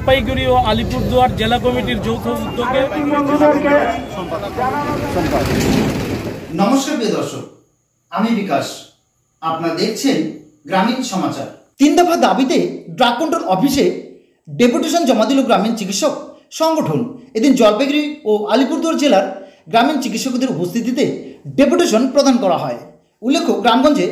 জলপাইগুড়ি ও আলিপুরদুয়ার জেলা কমিটির যৌথ উদ্যোগে। নমস্কার প্রিয় দর্শক, আমি বিকাশ, আপনারা দেখছেন গ্রামীণ সমাচার। 3 দফা দাবিতে ড্রাগ কন্ট্রোল অফিসে ডেপুটেশন জমা দিল গ্রামীণ চিকিৎসক সংগঠন। এদিন জলপাইগুড়ি ও আলিপুরদুয়ার জেলার গ্রামীণ চিকিৎসকদের উপস্থিতিতে ডেপুটেশন প্রদান করা হয়। উল্লেখ্য, গ্রামগঞ্জে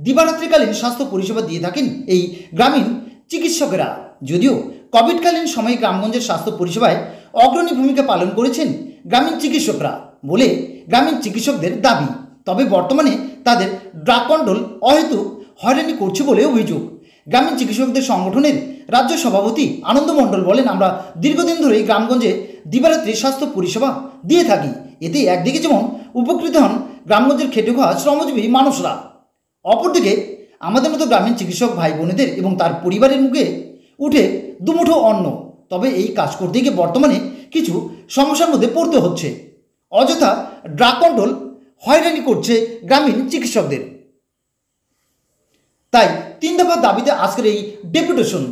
দিবারাত্রিকালীন স্বাস্থ্য পরিষেবা দিয়ে থাকেন এই গ্রামীণ চিকিৎসকেরা। যদিও কোভিডকালীন সময়ে গ্রামগঞ্জের স্বাস্থ্য পরিষেবায় অগ্রণী ভূমিকা পালন করেছেন গ্রামীণ চিকিৎসকরা বলে গ্রামীণ চিকিৎসকদের দাবি। তবে বর্তমানে তাদের ড্রাগ কন্ট্রোল অহেতুক হয়রানি করছে বলে অভিযোগ। গ্রামীণ চিকিৎসকদের সংগঠনের রাজ্য সভাপতি আনন্দ মণ্ডল বলেন, আমরা দীর্ঘদিন ধরে গ্রামগঞ্জে দিবারাত্রি স্বাস্থ্য পরিষেবা দিয়ে থাকি। এতে একদিকে যেমন উপকৃত হন গ্রামগঞ্জের খেটে খাওয়া শ্রমজীবী মানুষরা, অপরদিকে আমাদের মতো গ্রামীণ চিকিৎসক ভাই বোনেদের এবং তার পরিবারের মুখে উঠে দুমুঠো অন্ন। তবে এই কাজ করতে গিয়ে বর্তমানে কিছু সমস্যার মধ্যে পড়তে হচ্ছে। অযথা ড্রাগ কন্ট্রোল হয়রানি করছে গ্রামীণ চিকিৎসকদের। তাই 3 দফা দাবিতে আজকের এই ডেপুটেশন।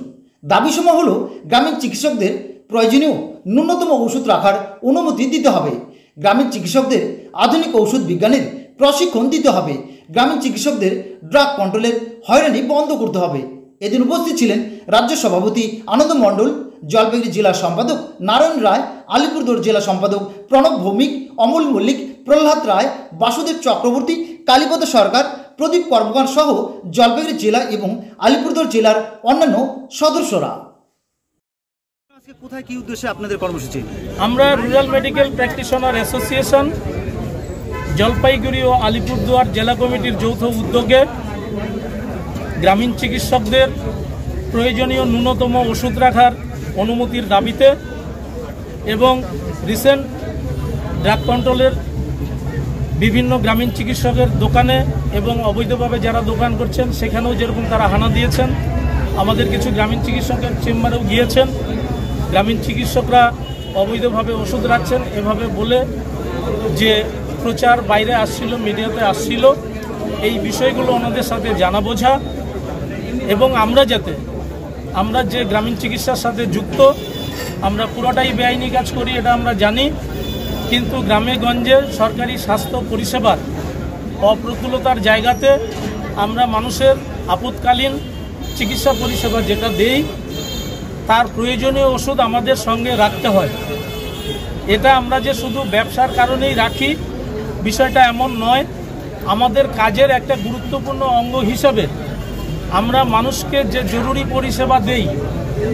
দাবিসমূহ হলো, গ্রামীণ চিকিৎসকদের প্রয়োজনীয় ন্যূনতম ওষুধ রাখার অনুমতি দিতে হবে, গ্রামীণ চিকিৎসকদের আধুনিক ঔষধ বিজ্ঞানের প্রশিক্ষণ দিতে হবে, গ্রামীণ চিকিৎসকদের ড্রাগ কন্ট্রোলের হয়রানি বন্ধ করতে হবে। এদিন উপস্থিত ছিলেন রাজ্য সভাপতি আনন্দ মণ্ডল, জলপাইগুড়ি জেলা সম্পাদক নারায়ণ রায়, আলিপুরদুয়ার জেলা সম্পাদক প্রণব ভৌমিক, অমল মল্লিক, প্রহ্লাদ রায়, বাসুদেব চক্রবর্তী, কালীপদ সরকার, প্রদীপ কর্মকার সহ জলপাইগুড়ি জেলা এবং আলিপুরদুয়ার জেলার অন্যান্য সদস্যরা। আজকে কোথায় কি উদ্দেশ্যে আপনাদের কর্মসূচি? আমরা rural medical practitioner association Jalpaiguri ও আলিপুরদুয়ার জেলা কমিটির যৌথ উদ্যোগে গ্রামীণ চিকিৎসকদের প্রয়োজনীয় ন্যূনতম ওষুধ রাখার অনুমতির দাবিতে এবং রিসেন্ট ড্রাগ কন্ট্রোলের বিভিন্ন গ্রামীণ চিকিৎসকের দোকানে এবং অবৈধভাবে যারা দোকান করছেন সেখানেও যেরকম তারা হানা দিয়েছেন, আমাদের কিছু গ্রামীণ চিকিৎসকের চেম্বারেও গিয়েছেন। গ্রামীণ চিকিৎসকরা অবৈধভাবে ওষুধ রাখছেন এভাবে বলে যে প্রচার বাইরে আসছিল, মিডিয়াতে আসছিল, এই বিষয়গুলো ওনাদের সাথে জানা বোঝা এবং আমরা যে গ্রামীণ চিকিৎসার সাথে যুক্ত, আমরা পুরোটাই বেআইনি কাজ করি এটা আমরা জানি, কিন্তু গ্রামে গঞ্জে সরকারি স্বাস্থ্য পরিষেবার অপ্রতুলতার জায়গাতে আমরা মানুষের আপৎকালীন চিকিৎসা পরিষেবা যেটা দেই তার প্রয়োজনীয় ওষুধ আমাদের সঙ্গে রাখতে হয়। এটা আমরা যে শুধু ব্যবসার কারণেই রাখি বিষয়টা এমন নয়, আমাদের কাজের একটা গুরুত্বপূর্ণ অঙ্গ হিসাবে আমরা মানুষকে যে জরুরি পরিষেবা দেই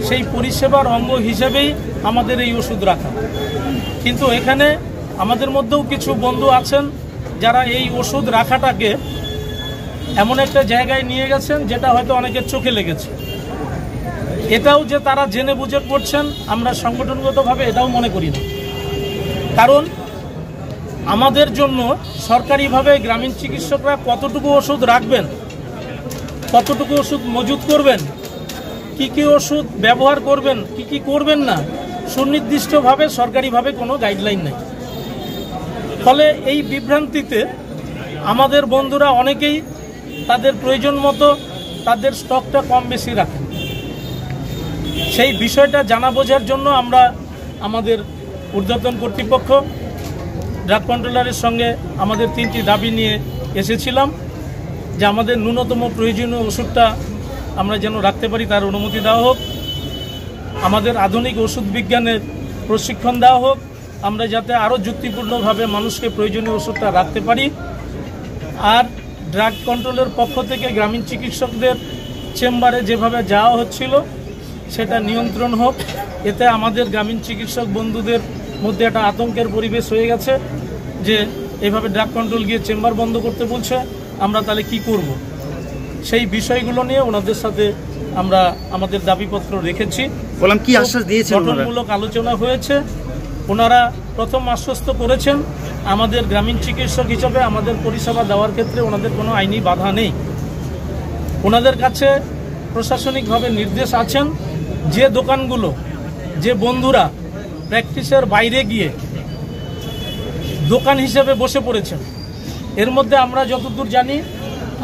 সেই পরিষেবার অঙ্গ হিসেবেই আমাদের এই ওষুধ রাখা। কিন্তু এখানে আমাদের মধ্যেও কিছু বন্ধু আছেন যারা এই ওষুধ রাখাটাকে এমন একটা জায়গায় নিয়ে গেছেন যেটা হয়তো অনেকের চোখে লেগেছে। এটাও যে তারা জেনে বুঝে করছেন আমরা সংগঠনগতভাবে এটাও মনে করি না, কারণ আমাদের জন্য সরকারিভাবে গ্রামীণ চিকিৎসকরা কতটুকু ওষুধ রাখবেন, কতটুকু ওষুধ মজুত করবেন, কি কি ওষুধ ব্যবহার করবেন, কি কি করবেন না, সুনির্দিষ্টভাবে সরকারিভাবে কোনো গাইডলাইন নেই। ফলে এই বিভ্রান্তিতে আমাদের বন্ধুরা অনেকেই তাদের প্রয়োজন মতো তাদের স্টকটা কম বেশি রাখেন। সেই বিষয়টা জানা বোঝার জন্য আমরা আমাদের ঊর্ধ্বতন কর্তৃপক্ষ ড্রাগ কন্ট্রোলারের সঙ্গে আমাদের 3টি দাবি নিয়ে এসেছিলাম যে আমাদের ন্যূনতম প্রয়োজনীয় ওষুধটা আমরা যেন রাখতে পারি তার অনুমতি দেওয়া হোক, আমাদের আধুনিক ওষুধ বিজ্ঞানের প্রশিক্ষণ দেওয়া হোক, আমরা যাতে আরও যুক্তিপূর্ণভাবে মানুষকে প্রয়োজনীয় ওষুধটা রাখতে পারি, আর ড্রাগ কন্ট্রোলের পক্ষ থেকে গ্রামীণ চিকিৎসকদের চেম্বারে যেভাবে যাওয়া হচ্ছিল সেটা নিয়ন্ত্রণ হোক। এতে আমাদের গ্রামীণ চিকিৎসক বন্ধুদের মধ্যে একটা আতঙ্কের পরিবেশ হয়ে গেছে যে এভাবে ড্রাগ কন্ট্রোল গিয়ে চেম্বার বন্ধ করতে বলছে, আমরা তাহলে কি করব। সেই বিষয়গুলো নিয়ে ওনাদের সাথে আমরা আমাদের দাবিপত্র রেখেছি। বললাম কি আশ্বাস দিয়েছেন? গঠনমূলক আলোচনা হয়েছে। ওনারা প্রথম আশ্বস্ত করেছেন আমাদের গ্রামীণ চিকিৎসক হিসাবে আমাদের পরিষেবা দেওয়ার ক্ষেত্রে ওনাদের কোনো আইনি বাধা নেই। ওনাদের কাছে প্রশাসনিকভাবে নির্দেশ আছেন যে দোকানগুলো, যে বন্ধুরা প্র্যাকটিসের বাইরে গিয়ে দোকান হিসেবে বসে পড়েছেন, এর মধ্যে আমরা যতদূর জানি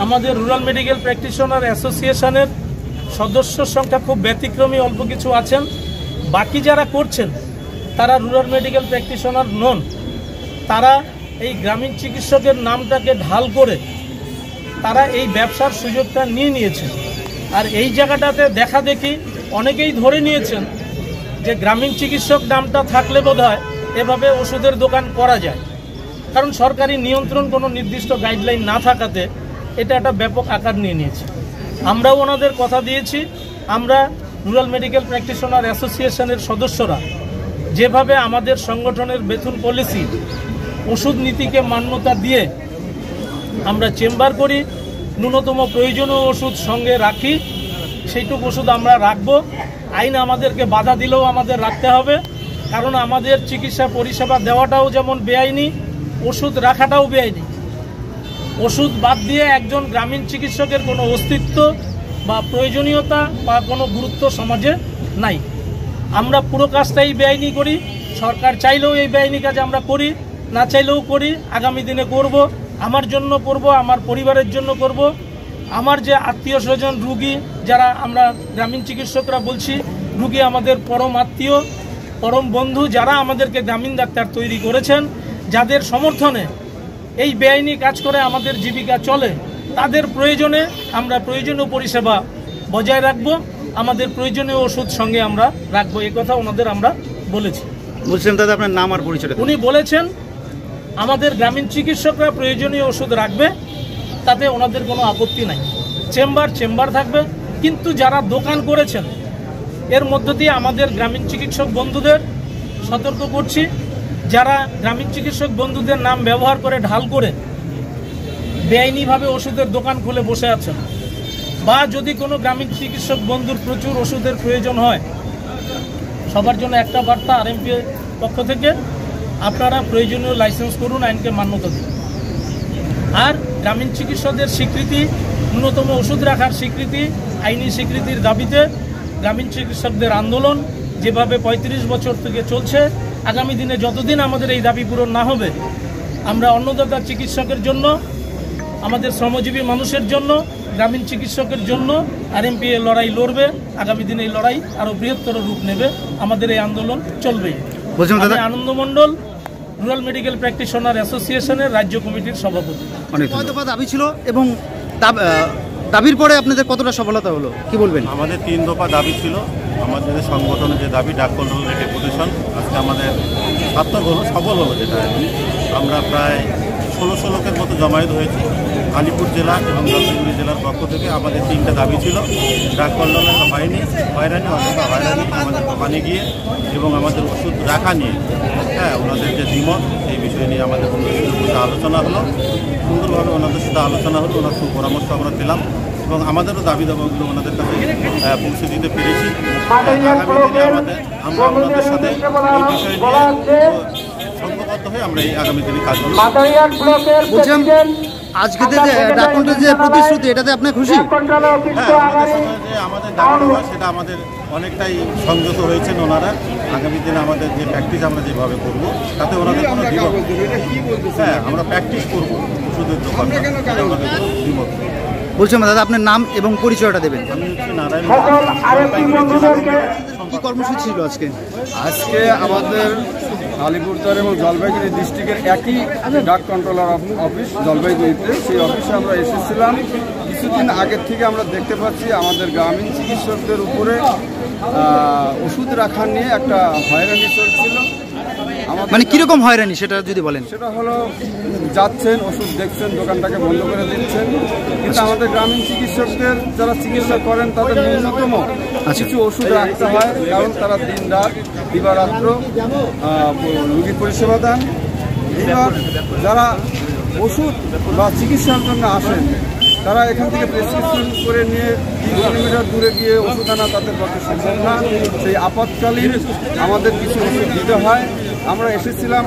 আমাদের রুরাল মেডিকেল প্র্যাকটিশনার অ্যাসোসিয়েশনের সদস্য সংখ্যা খুব ব্যতিক্রমী অল্প কিছু আছেন বাকি যারা করছেন তারা রুরাল মেডিকেল প্র্যাকটিশনার নন, তারা এই গ্রামীণ চিকিৎসকের নামটাকে ঢাল করে তারা এই ব্যবসার সুযোগটা নিয়ে নিয়েছে। আর এই জায়গাটাতে দেখা দেখি অনেকেই ধরে নিয়েছেন যে গ্রামীণ চিকিৎসক নামটা থাকলে বোধহয় এভাবে ওষুধের দোকান করা যায়, কারণ সরকারি নিয়ন্ত্রণ কোনো নির্দিষ্ট গাইডলাইন না থাকাতে এটা একটা ব্যাপক আকার নিয়ে নিয়েছে। আমরাও ওনাদের কথা দিয়েছি, আমরা রুরাল মেডিকেল প্র্যাকটিশনার অ্যাসোসিয়েশনের সদস্যরা যেভাবে আমাদের সংগঠনের বেতন পলিসি ওষুধ নীতিকে মান্যতা দিয়ে আমরা চেম্বার করি, ন্যূনতম প্রয়োজনীয় ওষুধ সঙ্গে রাখি, সেইটুকু ওষুধ আমরা রাখব। আইন আমাদেরকে বাধা দিলেও আমাদের রাখতে হবে, কারণ আমাদের চিকিৎসা পরিষেবা দেওয়াটাও যেমন বেআইনি, ওষুধ রাখাটাও বেআইনি। ওষুধ বাদ দিয়ে একজন গ্রামীণ চিকিৎসকের কোনো অস্তিত্ব বা প্রয়োজনীয়তা বা কোনো গুরুত্ব সমাজে নাই। আমরা পুরো কাজটাই বেআইনি করি, সরকার চাইলেও এই বেআইনি কাজ আমরা করি, না চাইলেও করি, আগামী দিনে করব। আমার জন্য করব, আমার পরিবারের জন্য করব, আমার যে আত্মীয় স্বজন রুগী যারা আমরা গ্রামীণ চিকিৎসকরা বলছি, রুগী আমাদের পরম আত্মীয় পরম বন্ধু, যারা আমাদেরকে গ্রামীণ ডাক্তার তৈরি করেছেন, যাদের সমর্থনে এই বেআইনি কাজ করে আমাদের জীবিকা চলে, তাদের প্রয়োজনে আমরা প্রয়োজনীয় পরিষেবা বজায় রাখব, আমাদের প্রয়োজনীয় ওষুধ সঙ্গে আমরা রাখবো, এই কথা ওনাদের আমরা বলেছি। বলছিলাম দাদা আপনার নাম আর পরিচয়। উনি বলেছেন আমাদের গ্রামীণ চিকিৎসকরা প্রয়োজনীয় ওষুধ রাখবে, তাতে ওনাদের কোনো আপত্তি নাই, চেম্বার থাকবে। কিন্তু যারা দোকান করেছেন এর মধ্য দিয়ে আমাদের গ্রামীণ চিকিৎসক বন্ধুদের সতর্ক করছি, যারা গ্রামীণ চিকিৎসক বন্ধুদের নাম ব্যবহার করে ঢাল করে বেআইনিভাবে ওষুধের দোকান খুলে বসে আছেন, বা যদি কোনো গ্রামীণ চিকিৎসক বন্ধুর প্রচুর ওষুধের প্রয়োজন হয়, সবার জন্য একটা বার্তা আরএমপি পক্ষ থেকে, আপনারা প্রয়োজনীয় লাইসেন্স করুন, আইনকে মান্যতা দিন। আর গ্রামীণ চিকিৎসকদের স্বীকৃতি, ন্যূনতম ওষুধ রাখার স্বীকৃতি, আইনি স্বীকৃতির দাবিতে গ্রামীণ চিকিৎসকদের আন্দোলন যেভাবে 35 বছর থেকে চলছে, আগামী দিনে যতদিন আমাদের এই দাবি পূরণ না হবে, আমরা অন্নদাতা চিকিৎসকের জন্য, আমাদের শ্রমজীবী মানুষের জন্য, গ্রামীণ চিকিৎসকের জন্য আরএমপি এর লড়াই লড়বে। আগামী দিনে এই লড়াই আরও বৃহত্তর রূপ নেবে, আমাদের এই আন্দোলন চলবেই। আনন্দ মণ্ডল, রুরাল মেডিকেল প্র্যাকটিশনার অ্যাসোসিয়েশনের রাজ্য কমিটির সভাপতি। অনেক দফা দাবি ছিল এবং দাবির পরে আপনাদের কতটা সফলতা হলো কি বলবেন? আমাদের 3 দফা দাবি ছিল। আমাদের সংগঠনের যে দাবি ডাক কন্ট্রোলের ডেপুটেশন, আজকে আমাদের সার্থক হলো, সফল হলো। যেটা আমরা প্রায় 1600 লোকের মতো জমায়েত হয়েছি আলিপুর জেলা এবং জলপাইগুড়ি জেলার পক্ষ থেকে। আমাদের 3টা দাবি ছিল, ডাক কন্ট্রোলের হয়রানি আমাদের দোকানে গিয়ে এবং আমাদের ওষুধ রাখা নিয়ে, ওনাদের যে দ্বিমত, এই বিষয় নিয়ে আমাদের সাথে আলোচনা হলো, সুন্দরভাবে ওনাদের সাথে আলোচনা হলো, ওনার সুপরামর্শ আমরা পেলাম এবং আমাদেরও দাবি দাবাগুলো ওনাদের কাছে পৌঁছে দিতে পেরেছি। আগামী দিনে আমরা ওনাদের সাথে এই বিষয় নিয়ে সংঘবদ্ধ হয়ে আমরা এই আগামী দিনে কাজ করব। আজকে যে ডাককন্ট্রোল যে প্রতিশ্রুতি, এটাতে আপনি খুশি? আমাদের দাবি হয় সেটা আমাদের অনেকটাই সংযত হয়েছেন ওনারা। আগামী দিনে আমাদের যে প্র্যাকটিস আমরা যেভাবে করবো, তাতে ওনাদের কোনো দ্বিমত, আমরা প্র্যাকটিস করবো ওষুধের দোকান, ওনাদের কোনো দ্বিমত। বলছিলাম দাদা আপনার নাম এবং পরিচয়টা দেবেন। আমি হচ্ছে নারায়ণ। কি কর্মসূচি ছিল আজকে? আজকে আমাদের আলিপুরদুয়ার এবং জলপাইগুড়ি ডিস্ট্রিক্টের একই ডাক কন্ট্রোলার অফিস জলপাইগুড়িতে, সেই অফিসে আমরা এসেছিলাম। কিছুদিন আগের থেকে আমরা দেখতে পাচ্ছি আমাদের গ্রামীণ চিকিৎসকদের উপরে ওষুধ রাখা নিয়ে একটা হয়রানি চলছিল। মানে কীরকম হয়রানি সেটা যদি বলেন। সেটা হলো যাচ্ছেন, ওষুধ দেখছেন, দোকানটাকে বন্ধ করে দিচ্ছেন, কিন্তু আমাদের গ্রামীণ চিকিৎসকদের যারা চিকিৎসা করেন তাদের ন্যূনতম কিছু ওষুধ রাখতে হয়, কারণ তারা দিন রাত দিবারাত্র রোগী পরিষেবা দেন। এবার যারা ওষুধ বা চিকিৎসার জন্য আসেন, তারা এখান থেকে প্রেসক্রিপশন করে নিয়ে 3 কিলোমিটার দূরে গিয়ে ওষুধ আনা তাদের পক্ষে সম্ভব না। সেই আপৎকালীন আমাদের কিছু ওষুধ দিতে হয়। আমরা এসেছিলাম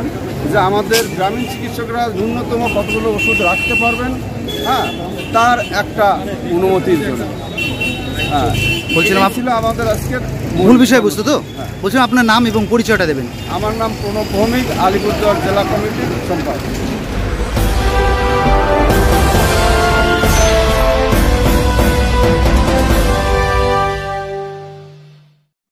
যে আমাদের গ্রামীণ চিকিৎসকরা ন্যূনতম কতগুলো ওষুধ রাখতে পারবেন, তার একটা অনুমতির জন্য। বলছিলাম ছিল আমাদের আজকের মূল বিষয়বস্তু। তো বলছিলাম আপনার নাম এবং পরিচয়টা দেবেন। আমার নাম প্রণব ভৌমিক, আলিপুরদুয়ার জেলা কমিটির সম্পাদক।